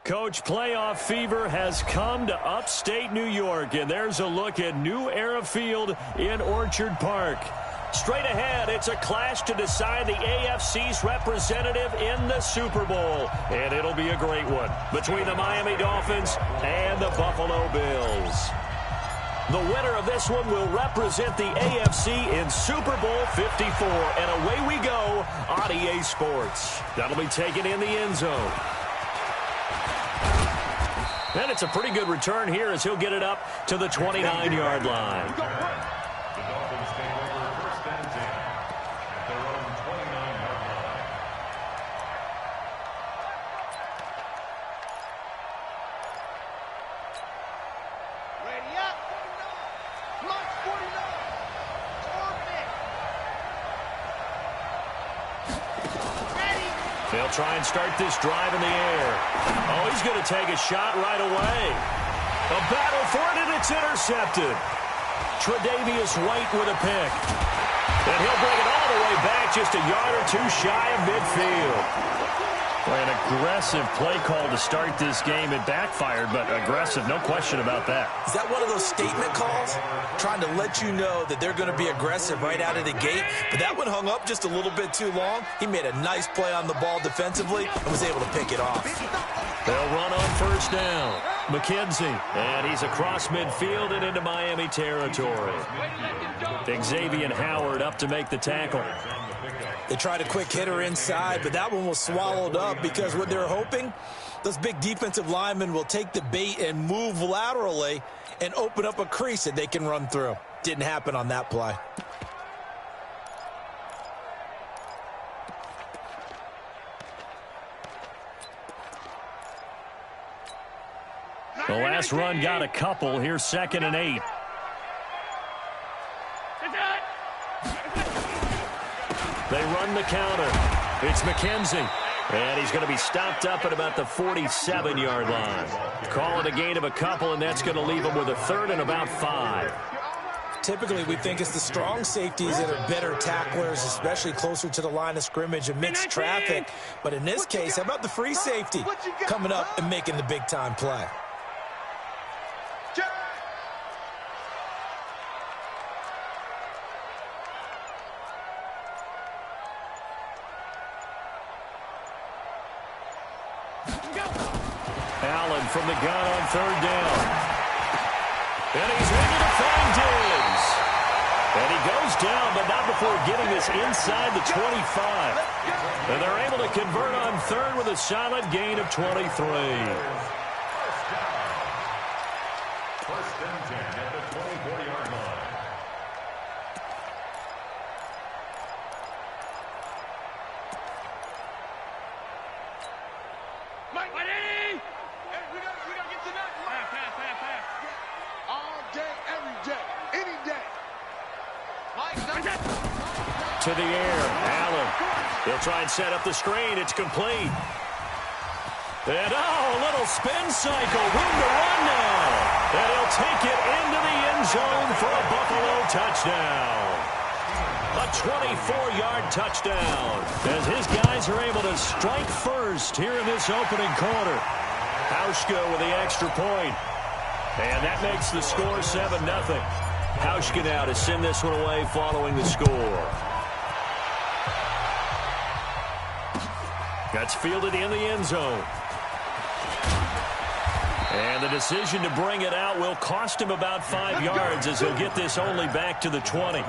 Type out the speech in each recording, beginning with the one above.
Coach, playoff fever has come to upstate New York, and there's a look at New Era Field in Orchard Park. Straight ahead, it's a clash to decide the AFC's representative in the Super Bowl, and it'll be a great one between the Miami Dolphins and the Buffalo Bills. The winner of this one will represent the AFC in Super Bowl 54, and away we go on EA Sports. That'll be taken in the end zone. And it's a pretty good return here as he'll get it up to the 29-yard line. They'll try and start this drive in the air. Oh, he's going to take a shot right away. A battle for it, and it's intercepted. Tre'Davious White with a pick. And he'll bring it all the way back, just a yard or two shy of midfield. An aggressive play call to start this game. It backfired, but aggressive, no question about that. Is that one of those statement calls? Trying to let you know that they're going to be aggressive right out of the gate, but that one hung up just a little bit too long. He made a nice play on the ball defensively and was able to pick it off. They'll run on first down. McKenzie, and he's across midfield and into Miami territory. Xavier Howard up to make the tackle. They tried a quick hitter inside, but that one was swallowed up because what they're hoping, those big defensive linemen will take the bait and move laterally and open up a crease that they can run through. Didn't happen on that play. The last run got a couple. Here's 2nd and 8. They run the counter. It's McKenzie. And he's going to be stopped up at about the 47-yard line. Call it a gain of a couple, and that's going to leave him with a 3rd and about 5. Typically, we think it's the strong safeties that are better tacklers, especially closer to the line of scrimmage amidst traffic. But in this case, how about the free safety coming up and making the big-time play? Allen from the gun on 3rd down. And he's able to find Diggs. And he goes down, but not before getting this inside the 25. And they're able to convert on 3rd with a solid gain of 23. First and 10 at the 24-yard line. To the air, Allen. They'll try and set up the screen. It's complete. And, oh, a little spin cycle. Room to run now. And he'll take it into the end zone for a Buffalo touchdown. A 24-yard touchdown as his guys are able to strike first here in this opening quarter. Hauschka with the extra point. And that makes the score 7-0. Hauschka now to send this one away following the score. That's fielded in the end zone. And the decision to bring it out will cost him about 5 yards as he'll get this only back to the 20.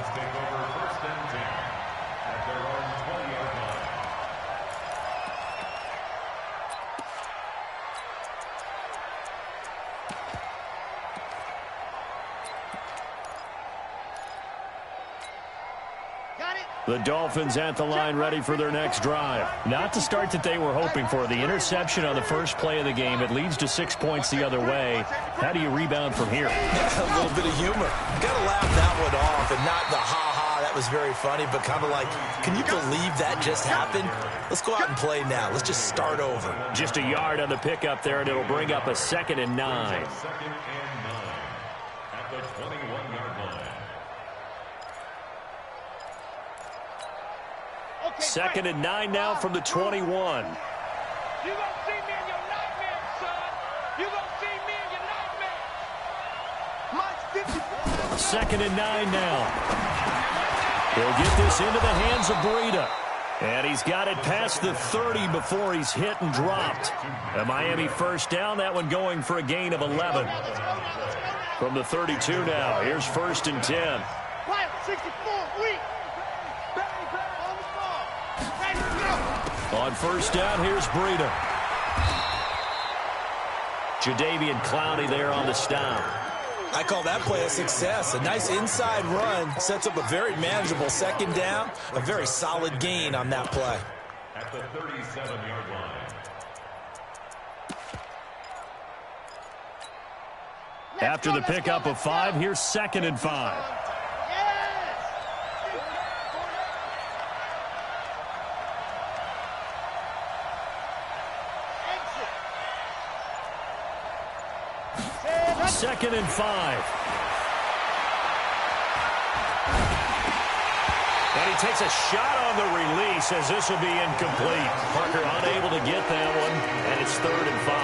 The Dolphins at the line ready for their next drive. Not the start that they were hoping for. The interception on the first play of the game. It leads to 6 points the other way. How do you rebound from here? A little bit of humor. Got to laugh that one off and not the ha-ha. That was very funny, but kind of like, can you believe that just happened? Let's go out and play now. Let's just start over. Just a yard on the pickup there, and it'll bring up a 2nd and 9. 2nd and 9 at the 21-yard line. 2nd and 9 now from the 21. You gonna see me in your nightmares, son. You gonna see me in your nightmare. Mine's 50. 2nd and 9 now. He'll get this into the hands of Breida. And he's got it past the 30 before he's hit and dropped. A Miami first down, that one going for a gain of 11. From the 32 now, here's 1st and 10. 64, weak. On 1st down, here's Breida. Jadeveon Clowney there on the stop. I call that play a success. A nice inside run sets up a very manageable 2nd down. A very solid gain on that play. At the 37-yard line. After the pickup of 5, here's 2nd and 5. Second and 5. And he takes a shot on the release as this will be incomplete. Parker unable to get that one, and it's 3rd and 5.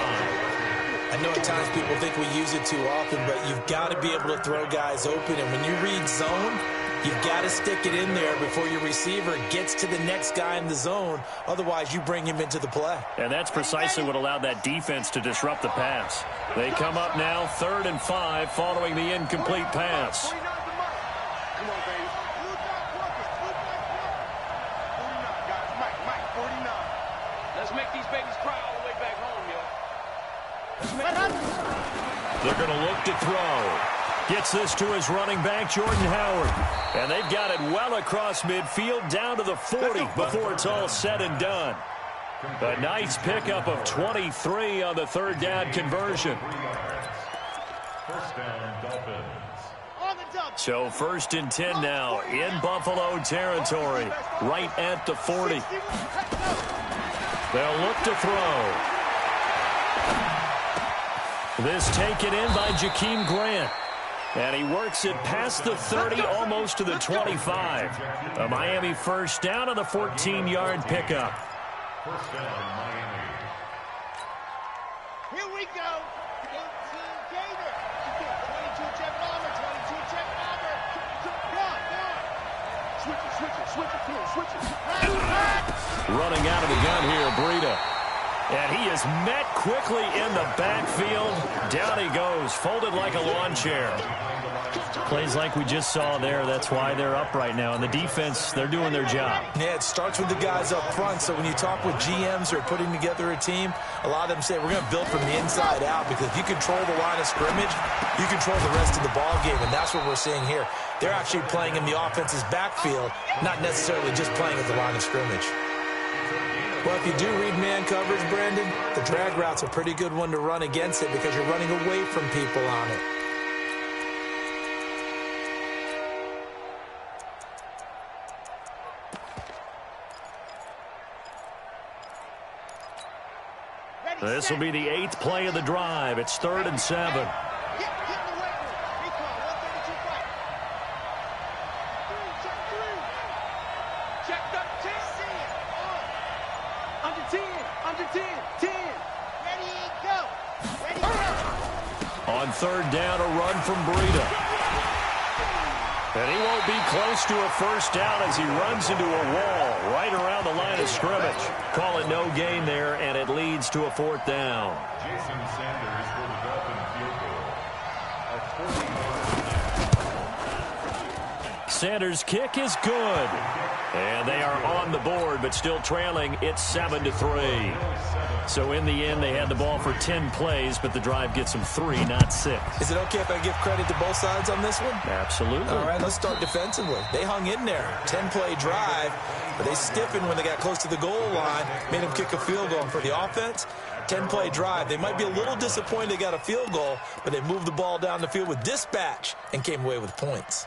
I know at times people think we use it too often, but you've got to be able to throw guys open. And when you read zone, you've got to stick it in there before your receiver gets to the next guy in the zone. Otherwise, you bring him into the play. And that's precisely what allowed that defense to disrupt the pass. They come up now 3rd and 5 following the incomplete pass. Let's make these babies cry all the way back home, yo. They're going to look to throw. Gets this to his running back, Jordan Howard. And they've got it well across midfield down to the 40 before it's all said and done. A nice pickup of 23 on the 3rd down conversion. First down, Dolphins. So 1st and 10 now in Buffalo territory, right at the 40. They'll look to throw. This taken in by Jakeem Grant. And he works it past the 30, almost to the 25. A Miami first down on the 14-yard pickup. First down, Miami. Here we go. 18 Gator. 22 check armor. 22 check armor. Switch it. Running out of the gun here, Breida. And he is met quickly in the backfield. Down he goes, folded like a lawn chair. Plays like we just saw there. That's why they're up right now. And the defense, they're doing their job. Yeah, it starts with the guys up front. So when you talk with GMs who are putting together a team, a lot of them say, we're going to build from the inside out. Because if you control the line of scrimmage, you control the rest of the ball game. And that's what we're seeing here. They're actually playing in the offense's backfield, not necessarily just playing at the line of scrimmage. Well, if you do read man coverage, Brandon, the drag route's a pretty good one to run against it because you're running away from people on it. This will be the 8th play of the drive. It's 3rd and 7. On 3rd down, a run from Breida. And he won't be close to a first down as he runs into a wall right around the line of scrimmage. Call it no gain there, and it leads to a 4th down. Jason Sanders for the Dolphin field goal. Sanders' kick is good. And they are on the board, but still trailing. It's 7-3. So in the end, they had the ball for 10 plays, but the drive gets them 3, not 6. Is it okay if I give credit to both sides on this one? Absolutely. All right, let's start defensively. They hung in there. 10-play drive, but they stiffened when they got close to the goal line, made them kick a field goal. And for the offense, 10-play drive. They might be a little disappointed they got a field goal, but they moved the ball down the field with dispatch and came away with points.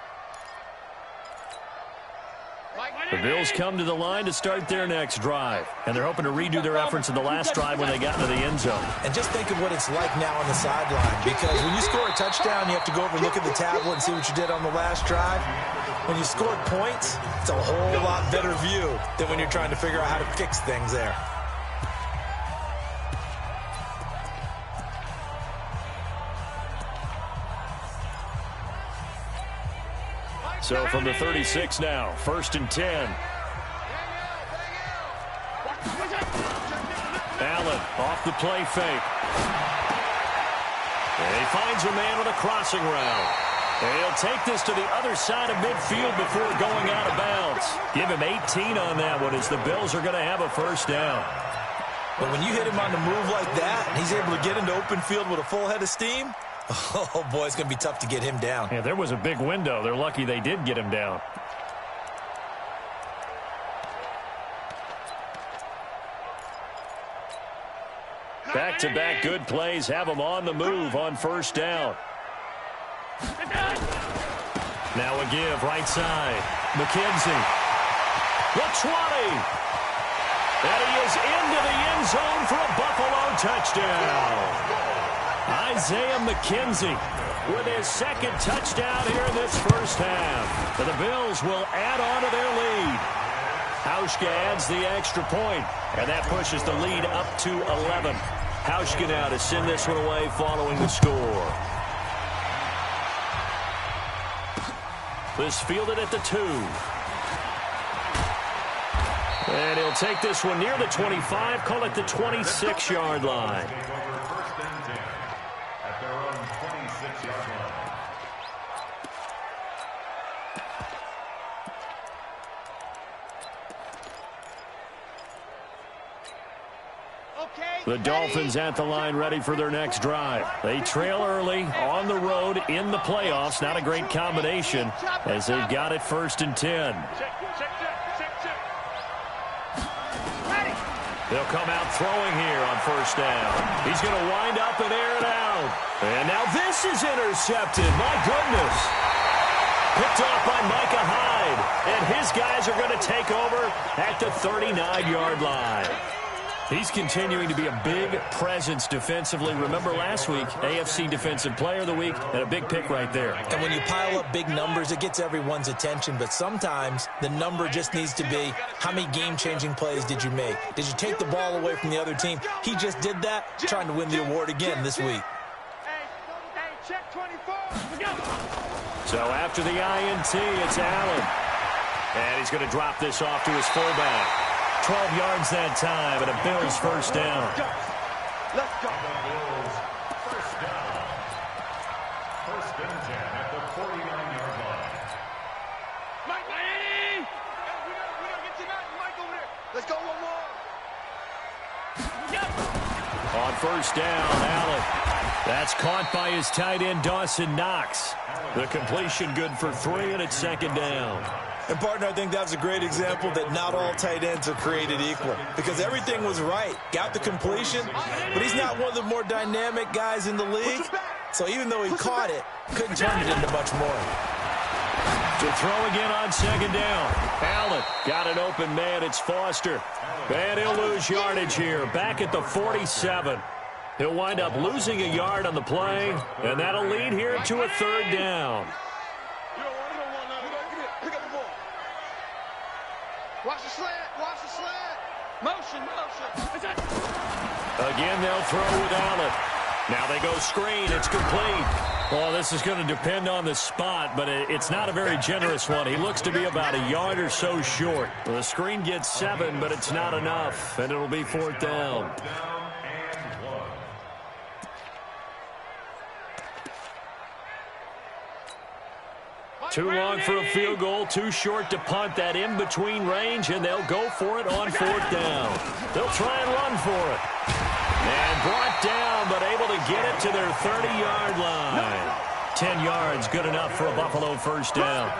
The Bills come to the line to start their next drive. And they're hoping to redo their efforts in the last drive when they got into the end zone. And just think of what it's like now on the sideline. Because when you score a touchdown, you have to go over and look at the tablet and see what you did on the last drive. When you scored points, it's a whole lot better view than when you're trying to figure out how to fix things there. So from the 36 now, 1st and 10. Allen off the play fake. And he finds a man on a crossing route. And he'll take this to the other side of midfield before going out of bounds. Give him 18 on that one as the Bills are going to have a first down. But when you hit him on the move like that, and he's able to get into open field with a full head of steam, oh, boy, it's going to be tough to get him down. Yeah, there was a big window. They're lucky they did get him down. Back-to-back good plays have him on the move on first down. Now a give right side. McKenzie. The 20. And he is into the end zone for a Buffalo touchdown. Isaiah McKenzie with his second touchdown here in this first half. And the Bills will add on to their lead. Hauschka adds the extra point, and that pushes the lead up to 11. Hauschka now to send this one away following the score. This fielded at the 2. And he'll take this one near the 25, call it the 26-yard line. First and 10 at their own 26-yard line. The Dolphins at the line ready for their next drive. They trail early on the road in the playoffs. Not a great combination as they've got it 1st and 10. They'll come out throwing here on first down. He's going to wind up and air it out. And now this is intercepted. My goodness. Picked off by Micah Hyde. And his guys are going to take over at the 39-yard line. He's continuing to be a big presence defensively. Remember last week, AFC Defensive Player of the Week, and a big pick right there. And when you pile up big numbers, it gets everyone's attention. But sometimes the number just needs to be, how many game-changing plays did you make? Did you take the ball away from the other team? He just did that, trying to win the award again this week. Check 24. So after the INT, it's Allen. And he's going to drop this off to his fullback. 12 yards that time, and a Bills first down. Let's go. The Bills first down. 1st and 10 at the 49-yard line. Mike, we gotta get to that. Mike over there. Let's go one more. On first down, Allen. That's caught by his tight end, Dawson Knox. The completion good for 3, and it's 2nd down. And, partner, I think that's a great example that not all tight ends are created equal because everything was right. Got the completion, but he's not one of the more dynamic guys in the league. So even though he caught it, couldn't turn it into much more. To throw again on 2nd down. Allen got an open man. It's Foster. And he'll lose yardage here. Back at the 47. He'll wind up losing a yard on the play, and that'll lead here to a 3rd down. Watch the slant. Watch the slant. Motion. Again, they'll throw with Allen. Now they go screen. It's complete. Well, this is going to depend on the spot, but it's not a very generous one. He looks to be about a yard or so short. The screen gets 7, but it's not enough, and it'll be 4th down. Too long for a field goal, too short to punt. That in-between range, and they'll go for it on 4th down. They'll try and run for it. And brought down, but able to get it to their 30-yard line. 10 yards, good enough for a Buffalo first down.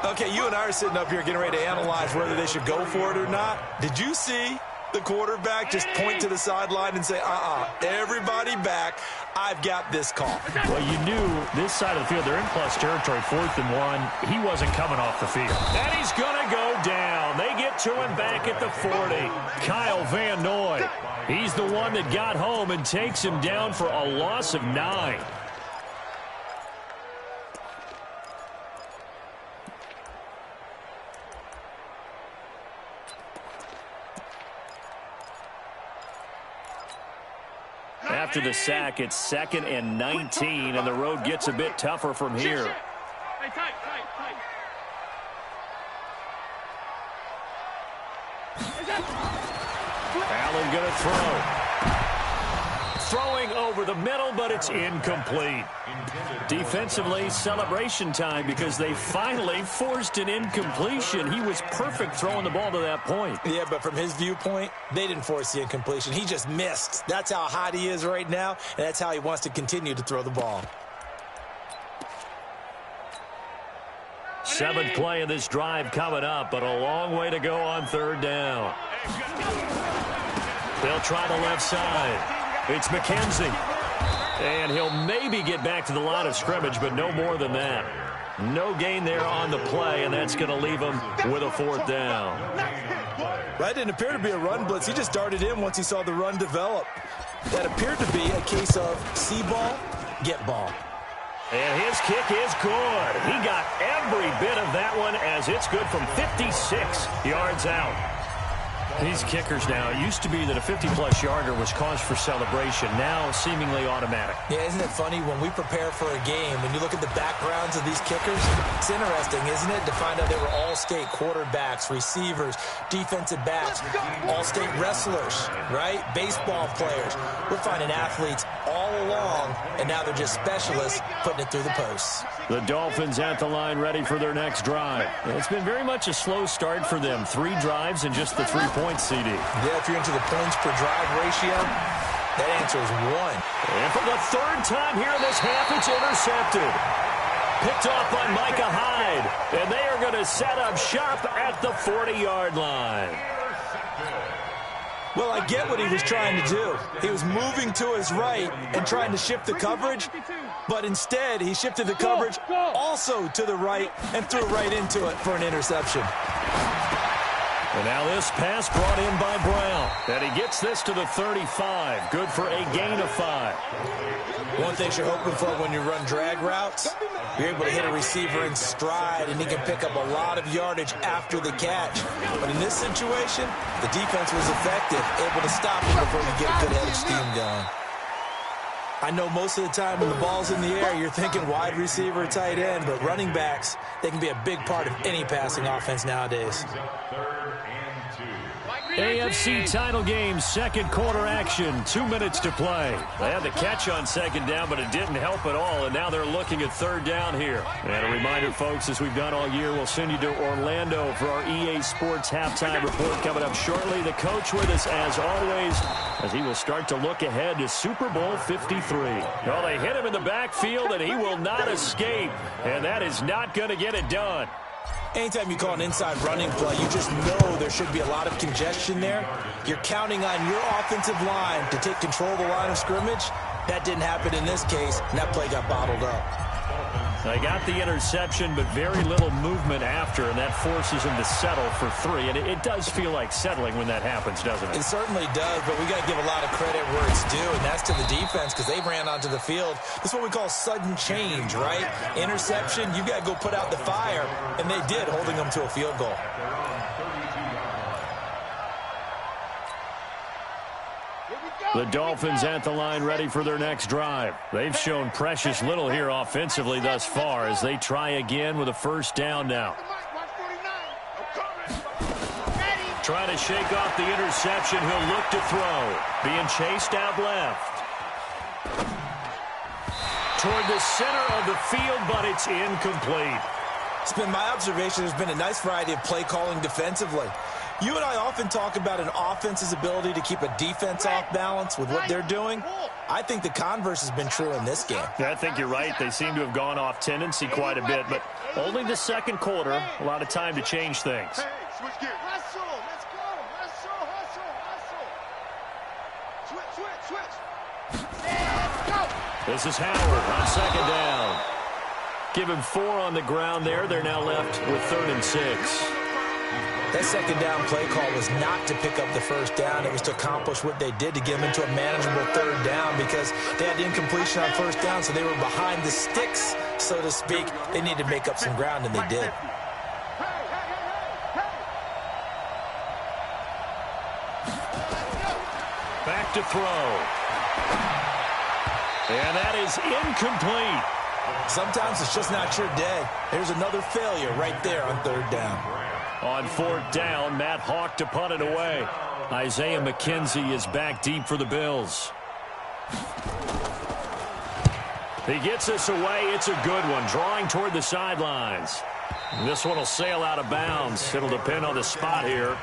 Okay, you and I are sitting up here getting ready to analyze whether they should go for it or not. Did you see the quarterback just point to the sideline and say, everybody back, I've got this call? Well, you knew this side of the field, they're in plus territory, 4th and 1. He wasn't coming off the field. And he's going to go down. They get to him back at the 40. Kyle Van Noy. He's the one that got home and takes him down for a loss of 9. After the sack, it's 2nd and 19, and the road gets a bit tougher from here. and going to throw. Throwing over the middle, but it's incomplete. Defensively, celebration time because they finally forced an incompletion. He was perfect throwing the ball to that point. Yeah, but from his viewpoint, they didn't force the incompletion. He just missed. That's how hot he is right now, and that's how he wants to continue to throw the ball. Seventh play of this drive coming up, but a long way to go on third down. They'll try the left side. It's McKenzie. And he'll maybe get back to the line of scrimmage, but no more than that. No gain there on the play, and that's going to leave him with a fourth down. That didn't appear to be a run blitz. He just darted in once he saw the run develop. That appeared to be a case of see ball, get ball. And his kick is good. He got every bit of that one as it's good from 56 yards out. These kickers now, it used to be that a 50-plus yarder was cause for celebration. Now, seemingly automatic. Yeah, isn't it funny? When we prepare for a game, when you look at the backgrounds of these kickers, it's interesting, isn't it, to find out they were all-state quarterbacks, receivers, defensive backs, all-state wrestlers, right? Baseball players. We're finding athletes all along, and now they're just specialists putting it through the posts. The Dolphins at the line ready for their next drive. It's been very much a slow start for them. 3 drives and just the 3 points, CD. Yeah, if you're into the points per drive ratio, that answer is 1. And for the third time here in this half, it's intercepted. Picked off by Micah Hyde. And they are going to set up shop at the 40-yard line. Well, I get what he was trying to do. He was moving to his right and trying to shift the coverage, but instead he shifted the coverage also to the right and threw right into it for an interception. And now this pass brought in by Brown. And he gets this to the 35. Good for a gain of 5. One thing you're hoping for when you run drag routes, you're able to hit a receiver in stride, and he can pick up a lot of yardage after the catch. But in this situation, the defense was effective, able to stop him before you get a good head of steam going. I know most of the time when the ball's in the air, you're thinking wide receiver, tight end, but running backs, they can be a big part of any passing offense nowadays. AFC title game, second quarter action, 2 minutes to play. They had the catch on second down, but it didn't help at all, and now they're looking at third down here. And a reminder, folks, as we've done all year, we'll send you to Orlando for our EA Sports halftime report coming up shortly. The coach with us, as always, as he will start to look ahead to Super Bowl 53. Well, they hit him in the backfield, and he will not escape, and that is not going to get it done. Anytime you call an inside running play, you just know there should be a lot of congestion there. You're counting on your offensive line to take control of the line of scrimmage. That didn't happen in this case, and that play got bottled up. They got the interception, but very little movement after, and that forces them to settle for 3. And it does feel like settling when that happens, doesn't it? It certainly does, but we got to give a lot of credit where it's due, and that's to the defense because they ran onto the field. This is what we call sudden change, right? Interception, you got to go put out the fire, and they did, holding them to a field goal. The Dolphins at the line ready for their next drive. They've shown precious little here offensively thus far as they try again with a first down now. Trying to shake off the interception. He'll look to throw. Being chased out left. Toward the center of the field, but it's incomplete. It's been my observation there's been a nice variety of play calling defensively. You and I often talk about an offense's ability to keep a defense off balance with what they're doing. I think the converse has been true in this game. Yeah, I think you're right. They seem to have gone off tendency quite a bit, but only the second quarter, a lot of time to change things. Hustle, let's go. Hustle. Switch. Let's go. This is Howard on second down. Give him 4 on the ground there. They're now left with 3rd and 6. That second down play call was not to pick up the first down. It was to accomplish what they did to get them into a manageable 3rd down because they had the incompletion on first down, so they were behind the sticks, so to speak. They needed to make up some ground, and they did. Back to throw. And that is incomplete. Sometimes it's just not your day. There's another failure right there on 3rd down. On 4th down, Matt Hawk to punt it away. Isaiah McKenzie is back deep for the Bills. He gets this away. It's a good one, drawing toward the sidelines. This one will sail out of bounds. It'll depend on the spot here.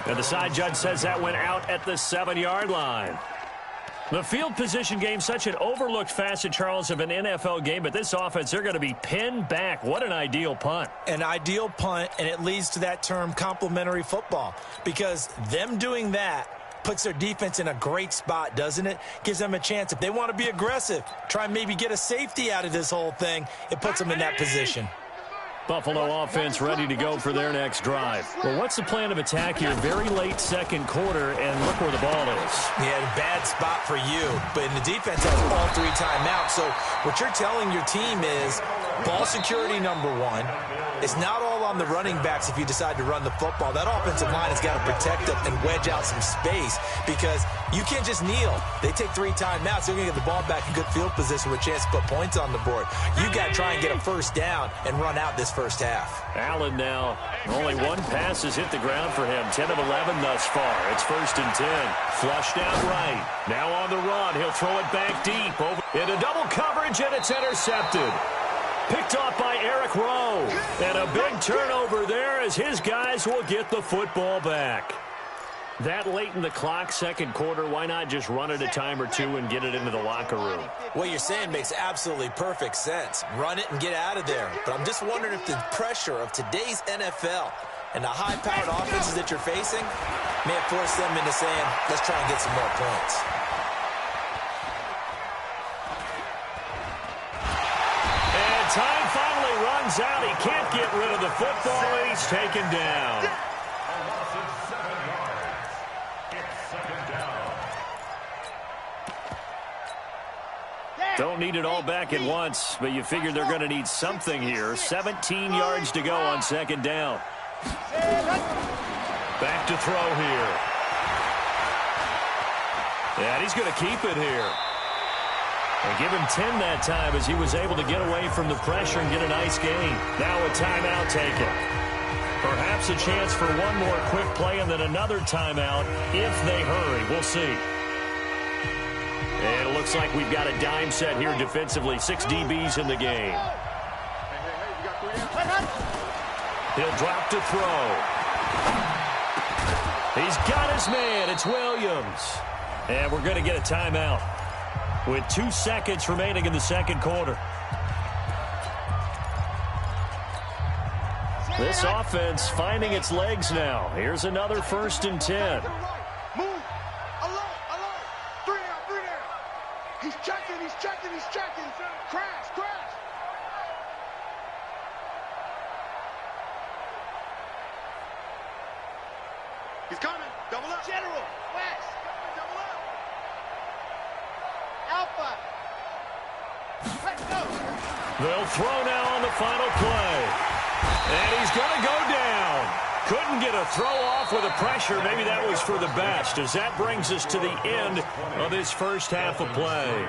And the side judge says that went out at the 7-yard line. The field position game, such an overlooked facet, Charles, of an NFL game, but this offense, they're going to be pinned back. What an ideal punt. An ideal punt, and it leads to that term complementary football, because them doing that puts their defense in a great spot, doesn't it? Gives them a chance. If they want to be aggressive, try and maybe get a safety out of this whole thing, it puts them in that position. Buffalo offense ready to go for their next drive. Well, what's the plan of attack here? Very late second quarter, and look where the ball is. Yeah, bad spot for you, but the defense has all 3 timeouts. So what you're telling your team is ball security number 1. It's not all on the running backs if you decide to run the football. That offensive line has got to protect them and wedge out some space, because you can't just kneel. They take 3 timeouts. They're going to get the ball back in good field position with a chance to put points on the board. You got to try and get a first down and run out this first half. Allen now, only 1 pass has hit the ground for him. 10 of 11 thus far. It's 1st and 10. Flushed out right. Now on the run. He'll throw it back deep. Over into double coverage, and it's intercepted. Picked off by Eric Rowe. And a big turnover there as his guys will get the football back. That late in the clock, second quarter, why not just run it a time or 2 and get it into the locker room? What you're saying makes absolutely perfect sense. Run it and get out of there. But I'm just wondering if the pressure of today's NFL and the high-powered offenses that you're facing may have forced them into saying, let's try and get some more points. And time finally runs out. He can't get rid of the football, and he's taken down. Don't need it all back at once, but you figure they're going to need something here. 17 yards to go on 2nd down. Back to throw here. And he's going to keep it here. And give him 10 that time as he was able to get away from the pressure and get a nice gain. Now a timeout taken. Perhaps a chance for one more quick play and then another timeout if they hurry. We'll see. And it looks like we've got a dime set here defensively. 6 DBs in the game. He'll drop to throw. He's got his man. It's Williams. And we're going to get a timeout with 2 seconds remaining in the second quarter. This offense finding its legs now. Here's another 1st and 10. He's checking. Crash. He's coming. Double up. General. West. Double up. Alpha. Let's go. They'll throw now on the final play. And he's going to go down. Couldn't get a throw off with the pressure. Maybe that was for the best, as that brings us to the end of this first half of play.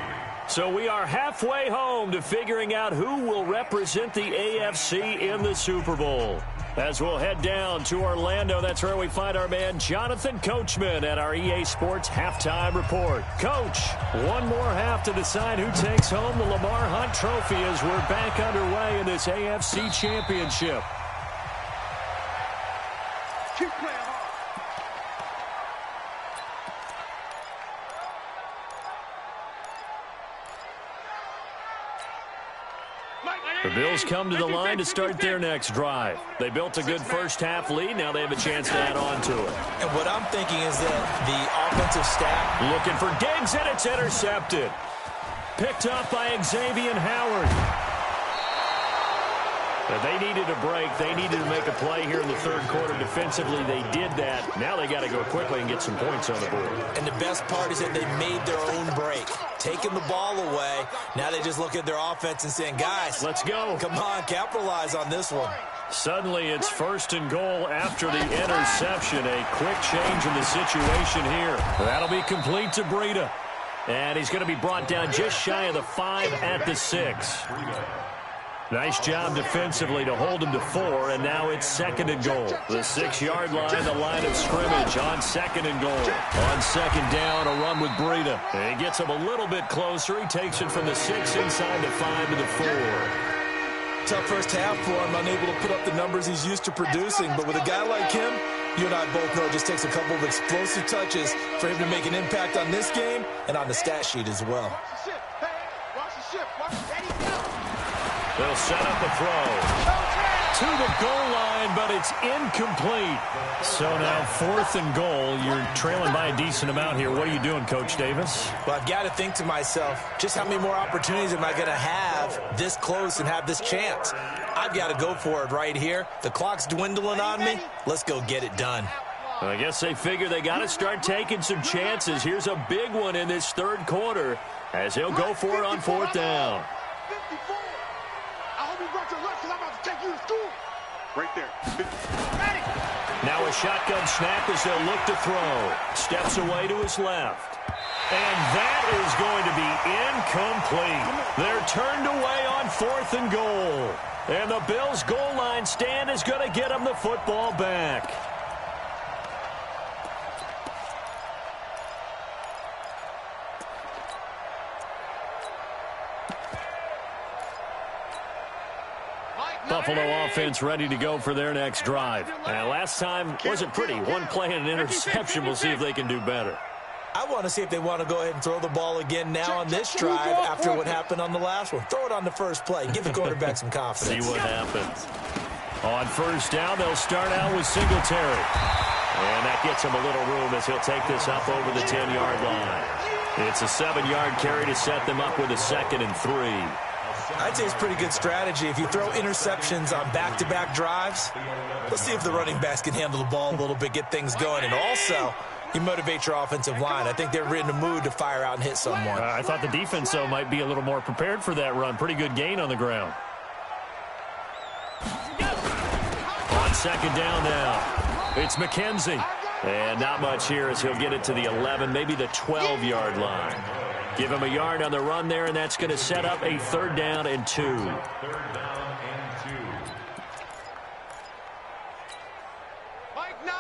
So we are halfway home to figuring out who will represent the AFC in the Super Bowl. As we'll head down to Orlando, that's where we find our man Jonathan Coachman at our EA Sports Halftime Report. Coach, one more half to decide who takes home the Lamar Hunt Trophy as we're back underway in this AFC Championship. Keep playing hard. The Bills come to the line to start their next drive. They built a good first half lead. Now they have a chance to add on to it. And what I'm thinking is that the offensive staff looking for Diggs, and it's intercepted. Picked up by Xavier Howard. But they needed a break. They needed to make a play here in the third quarter. Defensively, they did that. Now they got to go quickly and get some points on the board. And the best part is that they made their own break. Taking the ball away. Now they just look at their offense and saying, guys, let's go. Come on, capitalize on this one. Suddenly it's 1st and goal after the interception. A quick change in the situation here. That'll be complete to Breida. And he's going to be brought down just shy of the 5 at the 6. Nice job defensively to hold him to 4, and now it's 2nd and goal. The 6-yard line, the line of scrimmage on 2nd and goal. On 2nd down, a run with Breida. He gets him a little bit closer. He takes it from the 6 inside the 5 to the 4. Tough first half for him, unable to put up the numbers he's used to producing. But with a guy like him, you and I both know it just takes a couple of explosive touches for him to make an impact on this game and on the stat sheet as well. They'll set up a throw to the goal line, but it's incomplete. So now 4th and goal. You're trailing by a decent amount here. What are you doing, Coach Davis? Well, I've got to think to myself, just how many more opportunities am I going to have this close and have this chance? I've got to go for it right here. The clock's dwindling on me. Let's go get it done. I guess they figure they got to start taking some chances. Here's a big one in this 3rd quarter as he'll go for it on 4th down. Right there. Now a shotgun snap as they'll look to throw. Steps away to his left. And that is going to be incomplete. They're turned away on 4th and goal. And the Bills' goal line stand is going to get them the football back. Buffalo offense ready to go for their next drive. And last time wasn't pretty. One play and an interception. We'll see if they can do better. I want to see if they want to go ahead and throw the ball again now on this drive after what happened on the last one. Throw it on the first play. Give the quarterback some confidence. See what happens. On 1st down, they'll start out with Singletary. And that gets him a little room as he'll take this up over the 10-yard line. It's a 7-yard carry to set them up with a 2nd and 3. I'd say it's pretty good strategy. If you throw interceptions on back-to-back drives, let's see if the running backs can handle the ball a little bit, get things going. And also, you motivate your offensive line. I think they're in the mood to fire out and hit someone. I thought the defense, though, might be a little more prepared for that run. Pretty good gain on the ground. On 2nd down now, it's McKenzie. And not much here as he'll get it to the 11, maybe the 12-yard line. Give him a yard on the run there, and that's going to set up a 3rd down and 2. 3rd down and 2. Mike, no.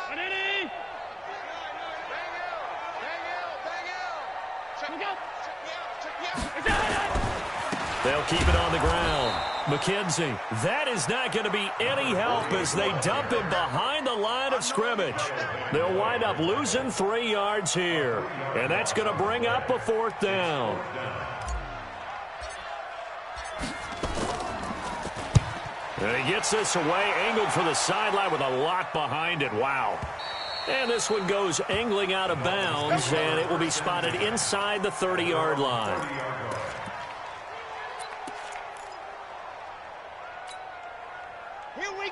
They'll keep it on the ground. McKenzie, that is not going to be any help as they dump him behind the line of scrimmage. They'll wind up losing 3 yards here, and that's going to bring up a 4th down. And he gets this away, angled for the sideline with a lot behind it. Wow. And this one goes angling out of bounds, and it will be spotted inside the 30-yard line.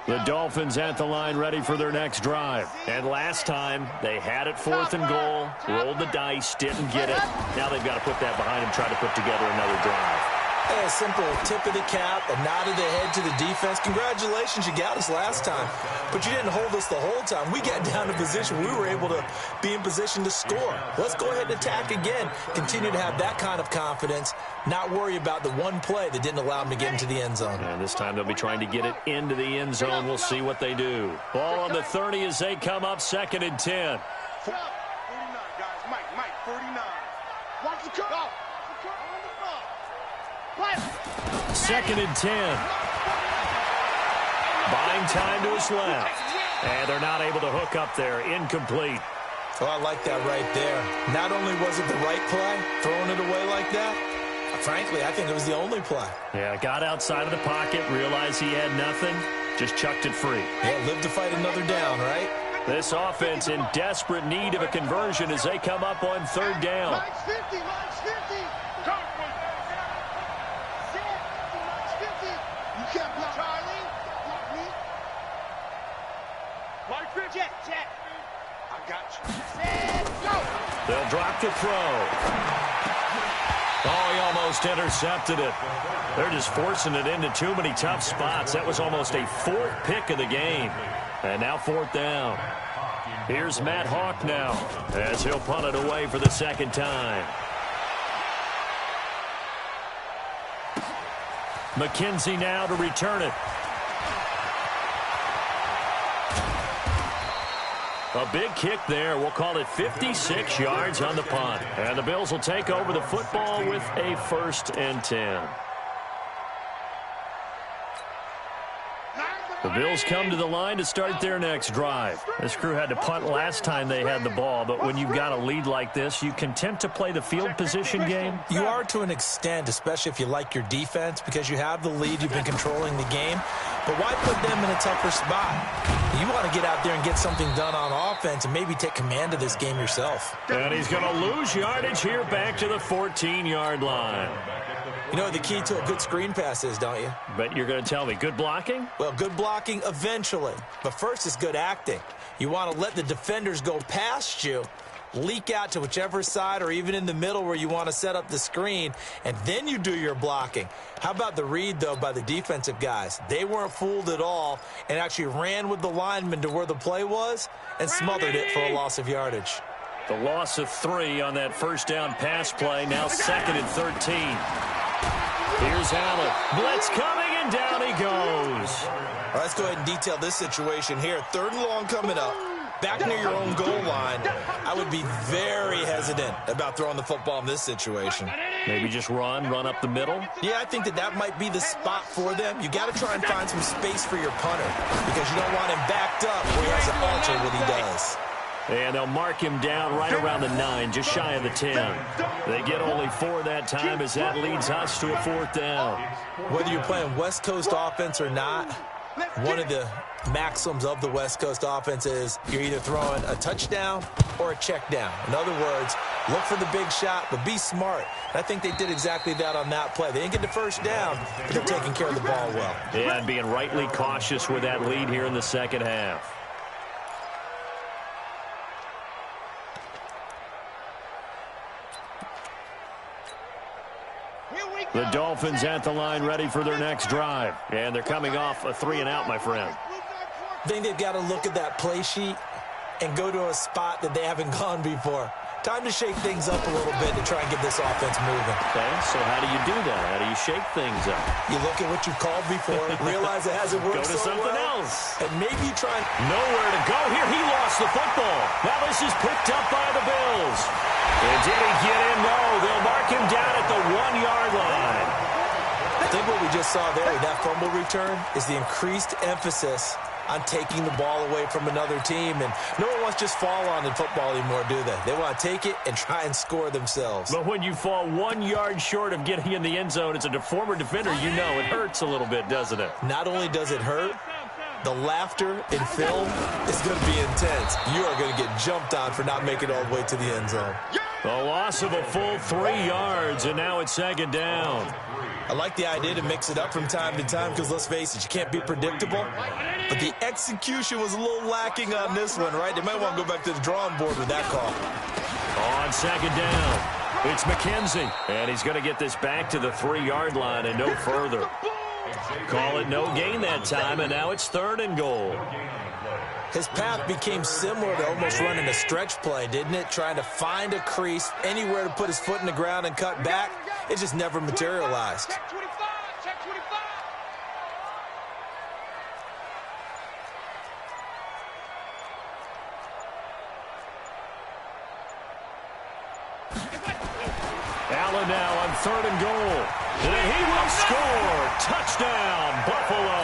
The Dolphins at the line ready for their next drive. And last time, they had it 4th and goal, rolled the dice, didn't get it. Now they've got to put that behind them, try to put together another drive. A simple tip of the cap, a nod of the head to the defense. Congratulations, you got us last time. But you didn't hold us the whole time. We got down to position. We were able to be in position to score. Let's go ahead and attack again. Continue to have that kind of confidence. Not worry about the one play that didn't allow them to get into the end zone. And this time they'll be trying to get it into the end zone. We'll see what they do. Ball on the 30 as they come up 2nd and 10. 49, guys. Mike, 49. Watch the cut. 2nd and 10. Buying time to his left. And they're not able to hook up there. Incomplete. Oh, I like that right there. Not only was it the right play, throwing it away like that, frankly, I think it was the only play. Yeah, got outside of the pocket, realized he had nothing, just chucked it free. Yeah, live to fight another down, right? This offense in desperate need of a conversion as they come up on 3rd down. Mike's 50. You can't block Charlie. Block me. Mike 50. Jet. I got you. Go. They'll drop the throw. Oh, he almost intercepted it. They're just forcing it into too many tough spots. That was almost a 4th pick of the game. And now 4th down. Here's Matt Hawk now as he'll punt it away for the 2nd time. McKenzie now to return it. A big kick there. We'll call it 56 yards on the punt. And the Bills will take over the football with a 1st and 10. The Bills come to the line to start their next drive. This crew had to punt last time they had the ball, but when you've got a lead like this, you content to play the field position game? You are to an extent, especially if you like your defense, because you have the lead, you've been controlling the game. But why put them in a tougher spot? You want to get out there and get something done on offense and maybe take command of this game yourself. And he's going to lose yardage here back to the 14-yard line. You know what the key to a good screen pass is, don't you? Bet you're going to tell me. Good blocking? Well, good blocking eventually. But first is good acting. You want to let the defenders go past you, leak out to whichever side or even in the middle where you want to set up the screen, and then you do your blocking. How about the read, though, by the defensive guys? They weren't fooled at all and actually ran with the lineman to where the play was and smothered it for a loss of yardage. The loss of 3 on that first down pass play, now 2nd and 13. Here's Allen. Blitz coming, and down he goes. All right, let's go ahead and detail this situation here. 3rd and long coming up. Back near your own goal line. I would be very hesitant about throwing the football in this situation. Maybe just run up the middle? Yeah, I think that might be the spot for them. You got to try and find some space for your punter because you don't want him backed up where he has to alter what he does. And they'll mark him down right around the 9, just shy of the 10. They get only 4 that time as that leads us to a 4th down. Whether you're playing West Coast offense or not, one of the maxims of the West Coast offense is you're either throwing a touchdown or a check down. In other words, look for the big shot, but be smart. And I think they did exactly that on that play. They didn't get the first down, but they're taking care of the ball well. Yeah, and being rightly cautious with that lead here in the second half. The Dolphins at the line ready for their next drive. And they're coming off a 3-and-out, my friend. I think they've got to look at that play sheet and go to a spot that they haven't gone before. Time to shake things up a little bit to try and get this offense moving. Okay, so how do you do that? How do you shake things up? You look at what you've called before, realize it hasn't worked so well. Go to something else. And maybe try and... Nowhere to go here. He lost the football. Now this is picked up by the Bills. And did he get in? No. They'll mark him down at the 1-yard line. I think what we just saw there with that fumble return is the increased emphasis on taking the ball away from another team. And no one wants to just fall on in football anymore, do they? They want to take it and try and score themselves. But when you fall 1 yard short of getting in the end zone as a former defender, you know it hurts a little bit, doesn't it? Not only does it hurt, the laughter in film is going to be intense. You are going to get jumped on for not making it all the way to the end zone. The loss of a full 3 yards, and now it's 2nd down. I like the idea to mix it up from time to time because, let's face it, you can't be predictable. But the execution was a little lacking on this one, right? They might want to go back to the drawing board with that call. On 2nd down, it's McKenzie. And he's going to get this back to the 3-yard line and no further. Call it no gain that time, and now it's 3rd and goal. His path became similar to almost running a stretch play, didn't it? Trying to find a crease, anywhere to put his foot in the ground and cut back. It just never materialized. Check 25, check 25. Allen now on 3rd and goal. And he will score. Touchdown, Buffalo.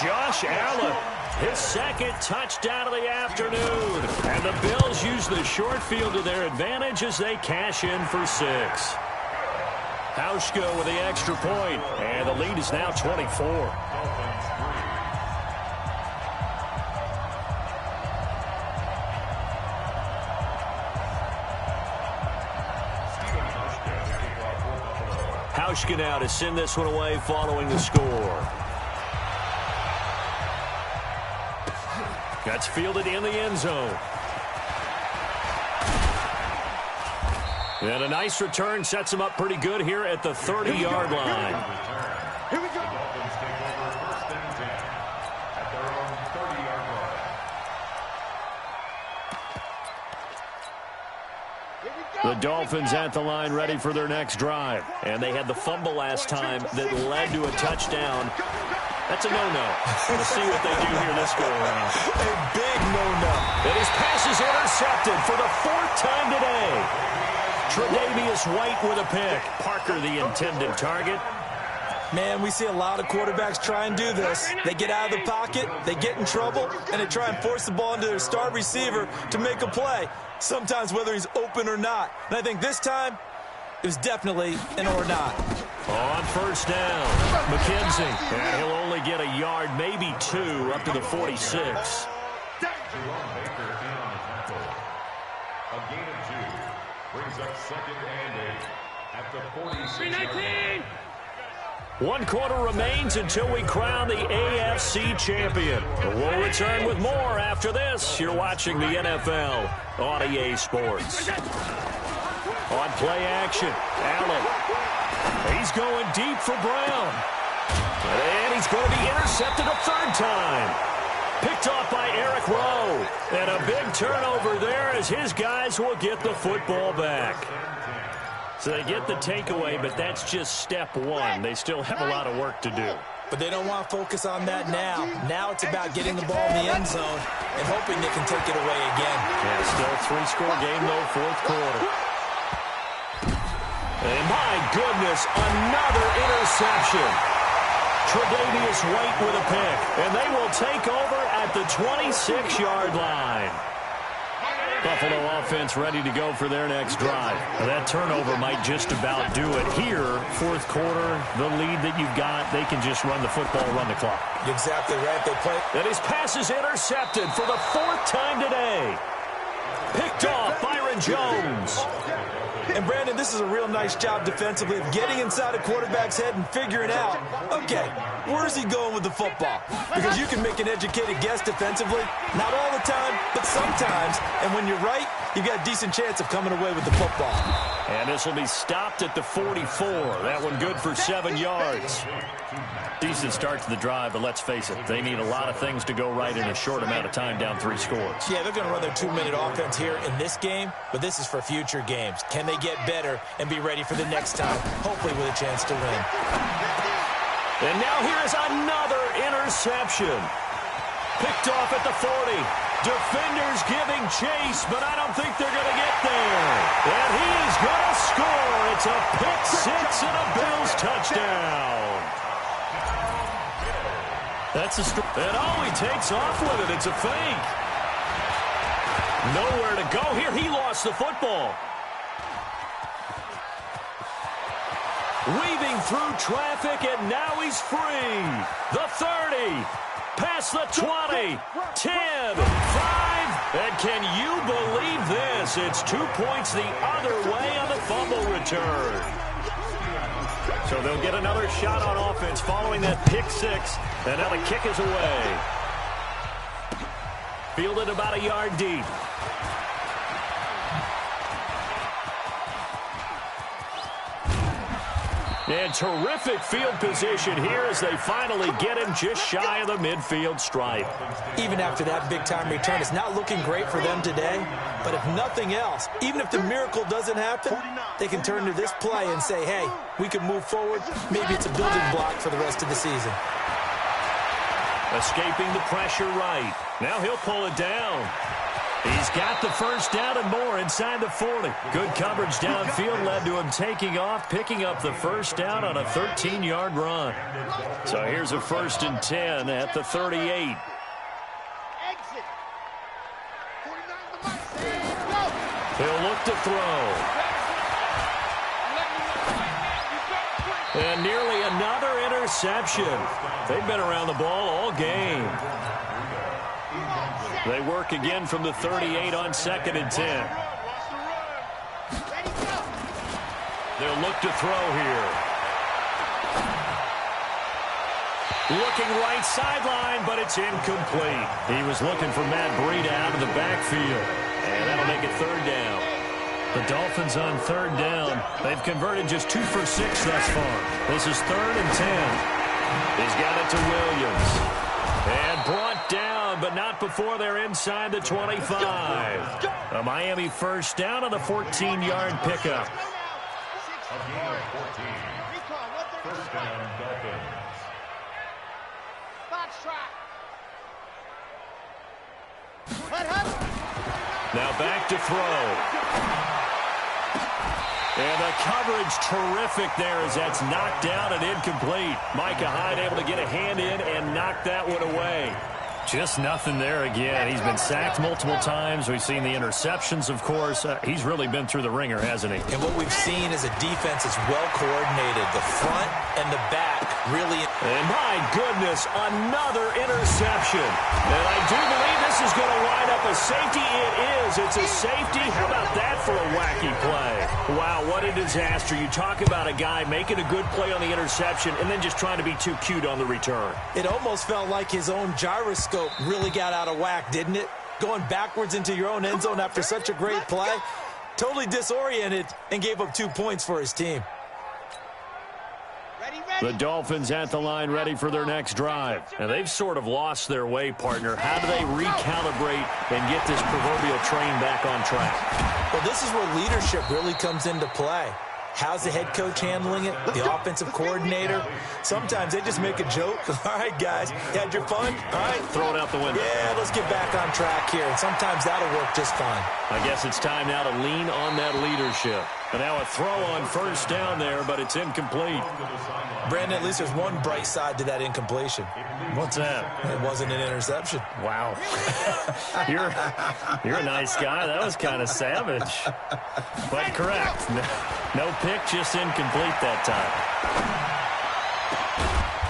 Josh Allen, his 2nd touchdown of the afternoon. And the Bills use the short field to their advantage as they cash in for 6. Hauschka with the extra point, and the lead is now 24. Hauschka now to send this one away following the score. That's fielded in the end zone. And a nice return sets him up pretty good here at the 30-yard line. Here we go. Dolphins take over 1st and 10 at their own 30-yard line. Here we go. The Dolphins at the line ready for their next drive. And they had the fumble last time that led to a touchdown. That's a no-no. Let's see what they do here this go-around. A big no-no. And his pass is intercepted for the 4th time today. Tre'Davious White with a pick. Parker the intended target. Man, we see a lot of quarterbacks try and do this. They get out of the pocket, they get in trouble, and they try and force the ball into their star receiver to make a play, sometimes whether he's open or not. And I think this time, it was definitely an or not. On first down, McKenzie. And he'll only get a yard, maybe 2, up to the 46. Jerome Baker in on the tackle. A gain of 2 brings up 2nd and 8 at the 46. 1 quarter remains until we crown the AFC champion. We'll return with more after this. You're watching the NFL on EA Sports. On play action, Allen. He's going deep for Brown. And he's going to be intercepted a 3rd time. Picked off by Eric Rowe. And a big turnover there as his guys will get the football back. So they get the takeaway, but that's just step 1. They still have a lot of work to do. But they don't want to focus on that now. Now it's about getting the ball in the end zone and hoping they can take it away again. Yeah, still a 3-score game, though, 4th quarter. And my goodness, another interception. Tre'Davious White with a pick, and they will take over at the 26-yard line. Buffalo offense ready to go for their next drive. That turnover might just about do it here. 4th quarter, the lead that you've got, they can just run the football, run the clock. You're exactly right. They play. And his pass is intercepted for the 4th time today. Picked off Byron Jones. And, Brandon, this is a real nice job defensively of getting inside a quarterback's head and figuring out, okay, where's he going with the football? Because you can make an educated guess defensively, not all the time, but sometimes. And when you're right, you've got a decent chance of coming away with the football. And this will be stopped at the 44. That one good for 7 yards. Decent start to the drive, but let's face it, they need a lot of things to go right in a short amount of time, down 3 scores. Yeah, they're going to run their 2-minute offense here in this game, but this is for future games. Can they get better and be ready for the next time, hopefully with a chance to win? And now here is another interception. Picked off at the 40. Defenders giving chase, but I don't think they're going to get there. And he is going to score. It's a pick 6 and a Bills touchdown. That's a and he takes off with it. It's a fake. Nowhere to go here. He lost the football. Weaving through traffic, and now he's free. The 30, past the 20, 10, 5. And can you believe this? It's 2 points the other way on the fumble return. So they'll get another shot on offense following that pick 6. And now the kick is away. Fielded about a yard deep. And terrific field position here as they finally get him just shy of the midfield stripe. Even after that big-time return, it's not looking great for them today. But if nothing else, even if the miracle doesn't happen, they can turn to this play and say, hey, we can move forward. Maybe it's a building block for the rest of the season. Escaping the pressure right. Now he'll pull it down. He's got the first down and more inside the 40. Good coverage downfield led to him taking off, picking up the first down on a 13-yard run. So here's a 1st and 10 at the 38. Exit. 49 go. He'll look to throw. And nearly another interception. They've been around the ball all game. They work again from the 38 on 2nd and 10. They'll look to throw here. Looking right sideline, but it's incomplete. He was looking for Matt Breida out of the backfield. And that'll make it 3rd down. The Dolphins on 3rd down. They've converted just 2 for 6 thus far. This is 3rd and 10. He's got it to Williams. And brought down them, but not before they're inside the 25. A Miami first down on the 14-yard pickup. A gain of 14. First down, Dolphins. Box trap. Now back to throw. And the coverage terrific there as that's knocked down and incomplete. Micah Hyde able to get a hand in and knock that one away. Just nothing there again. He's been sacked multiple times. We've seen the interceptions, of course. He's really been through the ringer, hasn't he? And what we've seen is a defense that's well coordinated. The front and the back really. And my goodness, another interception. And I do believe this is going to wind up a safety. It is. It's a safety. How about that for a wacky play? Wow, what a disaster. You talk about a guy making a good play on the interception and then just trying to be too cute on the return. It almost felt like his own gyroscope really got out of whack, didn't it? Going backwards into your own end zone after such a great play. Totally disoriented and gave up 2 points for his team. The Dolphins at the line ready for their next drive. And they've sort of lost their way, partner. How do they recalibrate and get this proverbial train back on track? Well, this is where leadership really comes into play. How's the head coach handling it? The offensive coordinator? Sometimes they just make a joke. All right, guys, you had your fun? All right. Throw it out the window. Yeah, let's get back on track here. And sometimes that'll work just fine. I guess it's time now to lean on that leadership. And now a throw on first down there, but it's incomplete. Brandon, at least there's one bright side to that incompletion. What's that? It wasn't an interception. Wow. You're a nice guy. That was kind of savage. But correct. No pick, just incomplete that time.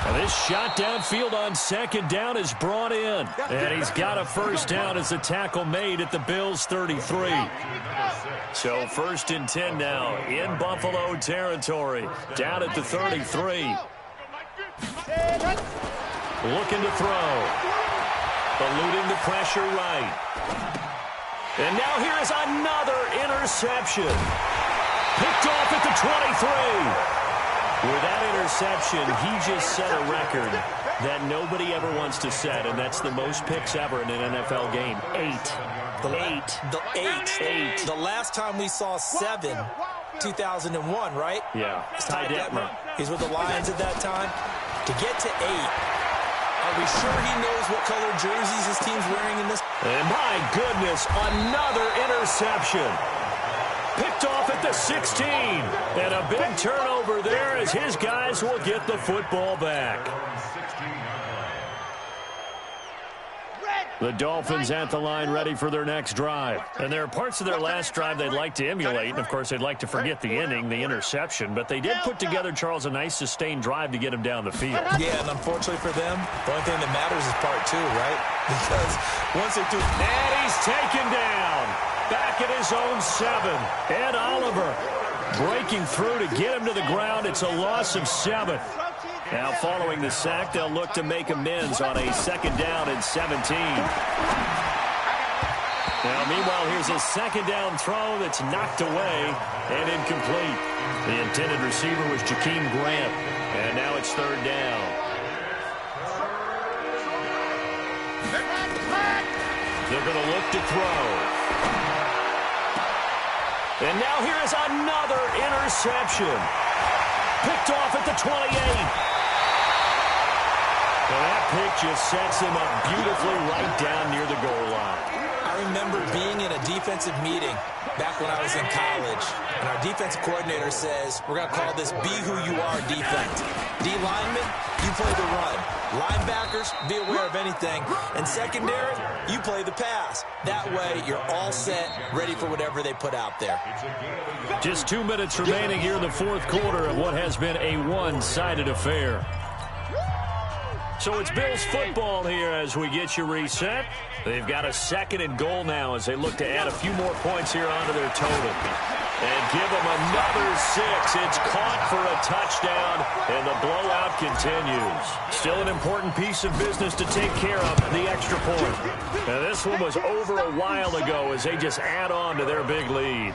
And this shot downfield on second down is brought in. And he's got a first down as the tackle made at the Bills' 33. So 1st and 10 now in Buffalo territory. Down at the 33. Looking to throw. Eluding the pressure right. And now here is another interception. Picked off at the 23. With that interception, he just set a record that nobody ever wants to set, and that's the most picks ever in an NFL game. 8. The last time we saw 7, 2001, right? Yeah. Ty Detmer. He's with the Lions at that time. To get to 8, are we sure he knows what color jerseys his team's wearing in this? And my goodness, another interception. Picked off at the 16. And a big turnover there as his guys will get the football back. The Dolphins at the line ready for their next drive. And there are parts of their last drive they'd like to emulate. And, of course, they'd like to forget the ending, the interception. But they did put together, Charles, a nice sustained drive to get him down the field. Yeah, and unfortunately for them, the only thing that matters is part 2, right? Because once they're through... And he's taken down. Back at his own 7. Ed Oliver breaking through to get him to the ground. It's a loss of 7. Now following the sack, they'll look to make amends on a 2nd down and 17. Now meanwhile, here's a 2nd down throw that's knocked away and incomplete. The intended receiver was Jakeem Grant. And now it's 3rd down. They're going to look to throw. And now here is another interception. Picked off at the 28. And that pick just sets him up beautifully right down near the goal line. I remember being in a defensive meeting back when I was in college, and our defensive coordinator says, we're going to call this Be Who You Are defense. D linemen, you play the run. Linebackers, be aware of anything. And secondary, you play the pass. That way, you're all set, ready for whatever they put out there. Just 2 minutes remaining here in the 4th quarter of what has been a one-sided affair. So it's Bills football here as we get you reset. They've got a 2nd and goal now as they look to add a few more points here onto their total. And give them another 6. It's caught for a touchdown, and the blowout continues. Still an important piece of business to take care of, the extra point. Now this one was over a while ago as they just add on to their big lead.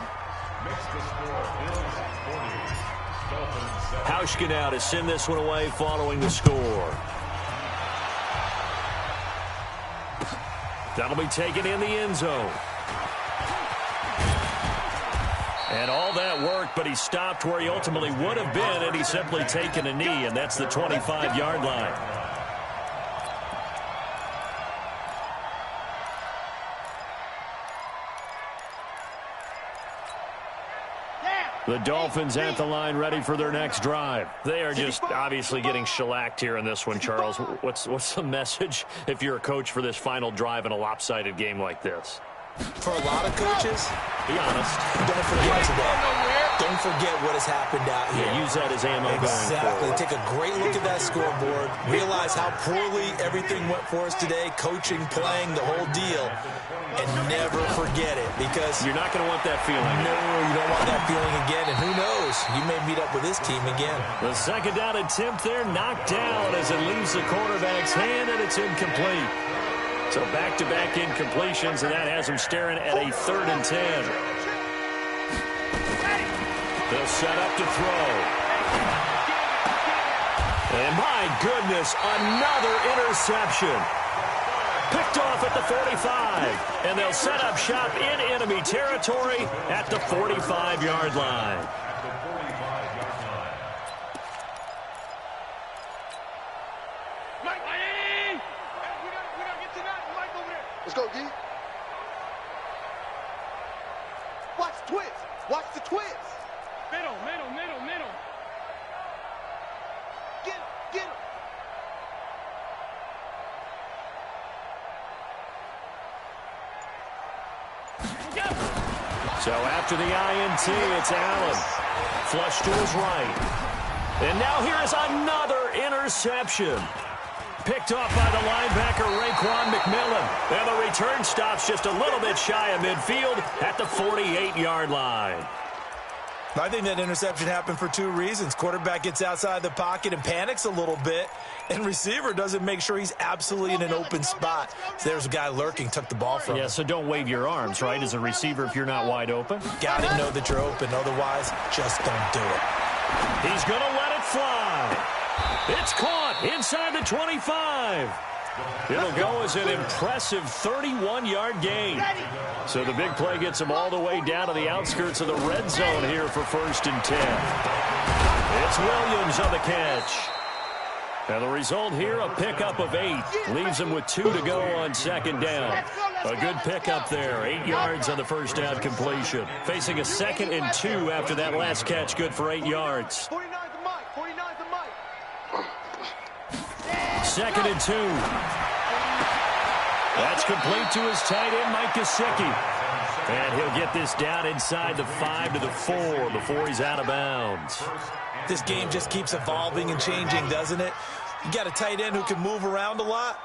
Hauschka now to send this one away following the score. That'll be taken in the end zone. And all that work, but he stopped where he ultimately would have been, and he's simply taken a knee, and that's the 25-yard line. The Dolphins at the line, ready for their next drive. They are just obviously getting shellacked here in this one, Charles. What's the message if you're a coach for this final drive in a lopsided game like this? For a lot of coaches, be honest. Don't forget today. Don't forget what has happened out here. Yeah, use that as ammo exactly. going forward. Take a great look at that scoreboard. Realize how poorly everything went for us today. Coaching, playing, the whole deal. And never forget it, because you're not going to want that feeling. No, you don't want that feeling again. And who knows? You may meet up with this team again. The second down attempt there knocked down as it leaves the quarterback's hand, and it's incomplete. So back-to-back incompletions, and that has him staring at a 3rd and 10. They'll set up to throw. And my goodness, another interception. Picked off at the 45. And they'll set up shop in enemy territory at the 45-yard line. Let's go, D. Watch the twist. Watch the twist. Middle. Get him. So after the INT, it's Allen. Flush to his right. And now here is another interception. Picked off by the linebacker, Raekwon McMillan. And the return stops just a little bit shy of midfield at the 48-yard line. I think that interception happened for 2 reasons. Quarterback gets outside the pocket and panics a little bit, and receiver doesn't make sure he's absolutely in an open spot. So there's a guy lurking, took the ball from him. Yeah, so don't wave your arms, right, as a receiver if you're not wide open? Got to know that you're open. Otherwise, just don't do it. He's going to let it fly. It's caught inside the 25. It'll go as an impressive 31-yard gain. So the big play gets him all the way down to the outskirts of the red zone here for 1st and 10. It's Williams on the catch. And the result here, a pickup of 8. Leaves him with 2 to go on 2nd down. A good pickup there. 8 yards on the first down completion. Facing a 2nd and 2 after that last catch, good for 8 yards. 2nd and 2. That's complete to his tight end, Mike Gesicki. And he'll get this down inside the 5 to the 4 before he's out of bounds. This game just keeps evolving and changing, doesn't it? You got a tight end who can move around a lot,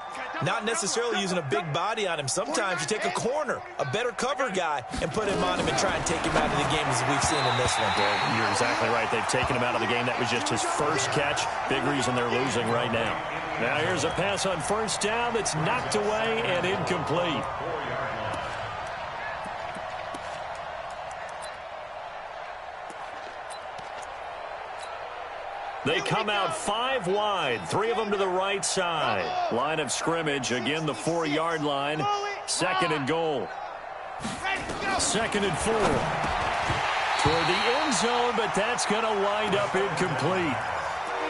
not necessarily using a big body on him. Sometimes you take a corner, a better cover guy, and put him on him and try and take him out of the game as we've seen in this one. Well, you're exactly right. They've taken him out of the game. That was just his first catch. Big reason they're losing right now. Now here's a pass on 1st down that's knocked away and incomplete. They come out 5 wide, 3 of them to the right side. Line of scrimmage, again the 4-yard line. 2nd and goal. 2nd and 4. Toward the end zone, but that's going to wind up incomplete.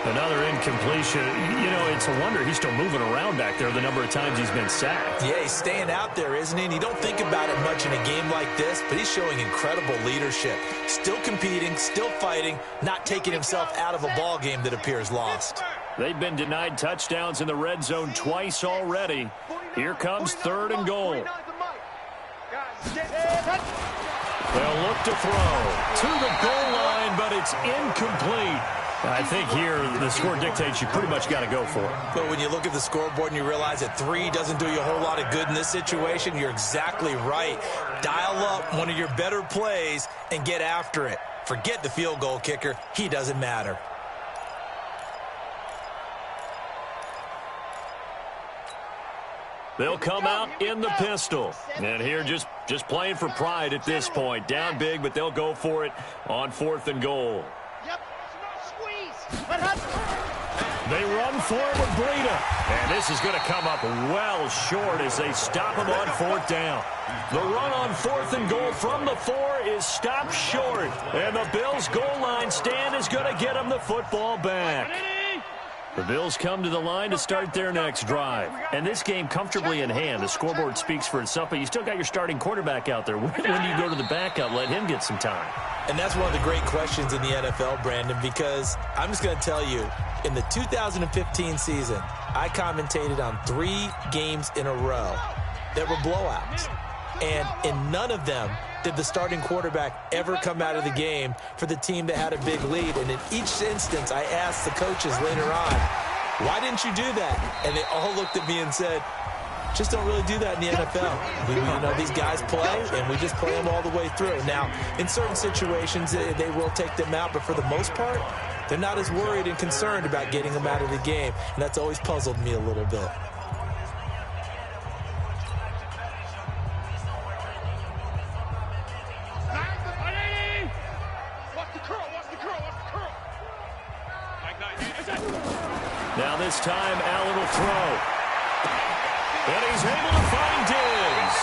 Another incompletion. You know, it's a wonder he's still moving around back there the number of times he's been sacked. Yeah, he's staying out there, isn't he? And you don't think about it much in a game like this, but he's showing incredible leadership. Still competing, still fighting, not taking himself out of a ball game that appears lost. They've been denied touchdowns in the red zone twice already. Here comes 3rd and goal. They'll look to throw to the goal line, but it's incomplete. I think here the score dictates you pretty much got to go for it. But when you look at the scoreboard and you realize that 3 doesn't do you a whole lot of good in this situation, you're exactly right. Dial up one of your better plays and get after it. Forget the field goal kicker. He doesn't matter. They'll come out in the pistol. And here just playing for pride at this point. Down big, but they'll go for it on 4th and goal. They run for it with Breida. And this is going to come up well short as they stop him on 4th down. The run on 4th and goal from the 4 is stopped short. And the Bills' goal line stand is going to get them the football back. The Bills come to the line to start their next drive. And this game comfortably in hand. The scoreboard speaks for itself, but you still got your starting quarterback out there. When do you go to the backup? Let him get some time. And that's one of the great questions in the NFL, Brandon, because I'm just going to tell you, in the 2015 season, I commentated on 3 games in a row that were blowouts. And in none of them did the starting quarterback ever come out of the game for the team that had a big lead. And in each instance, I asked the coaches later on, why didn't you do that? And they all looked at me and said, just don't really do that in the NFL. These guys play, and we just play them all the way through. Now, in certain situations, they will take them out, but for the most part, they're not as worried and concerned about getting them out of the game, and that's always puzzled me a little bit. Now this time, Allen will throw. And he's able to find Diggs.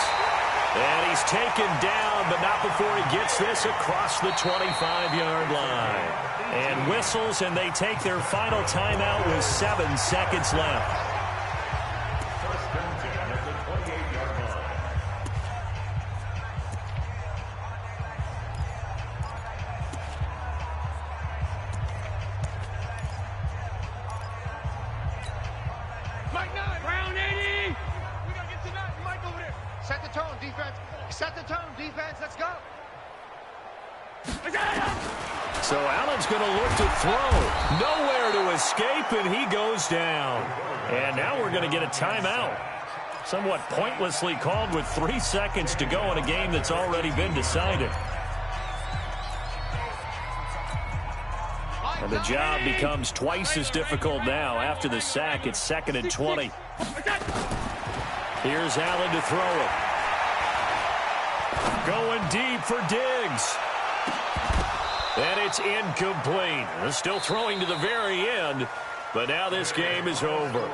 And he's taken down, but not before he gets this across the 25-yard line. And whistles, and they take their final timeout with 7 seconds left. So Allen's going to look to throw. Nowhere to escape, and he goes down. And now we're going to get a timeout. Somewhat pointlessly called with 3 seconds to go in a game that's already been decided. And the job becomes twice as difficult now. After the sack, it's 2nd and 20. Here's Allen to throw it. Going deep for Diggs. And it's incomplete. They're still throwing to the very end, but now this game is over.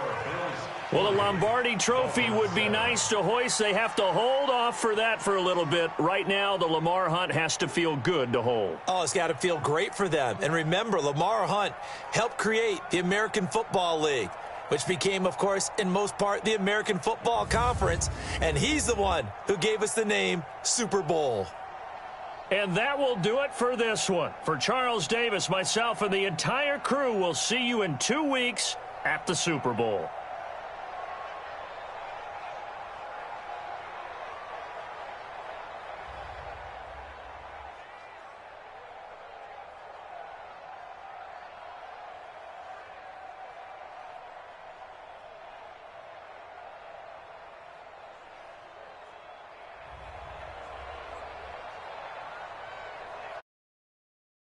Well, the Lombardi Trophy would be nice to hoist. They have to hold off for that for a little bit. Right now, the Lamar Hunt has to feel good to hold. Oh, it's got to feel great for them. And remember, Lamar Hunt helped create the American Football League, which became, of course, in most part, the American Football Conference. And he's the one who gave us the name Super Bowl. And that will do it for this one. For Charles Davis, myself, and the entire crew, we'll see you in 2 weeks at the Super Bowl.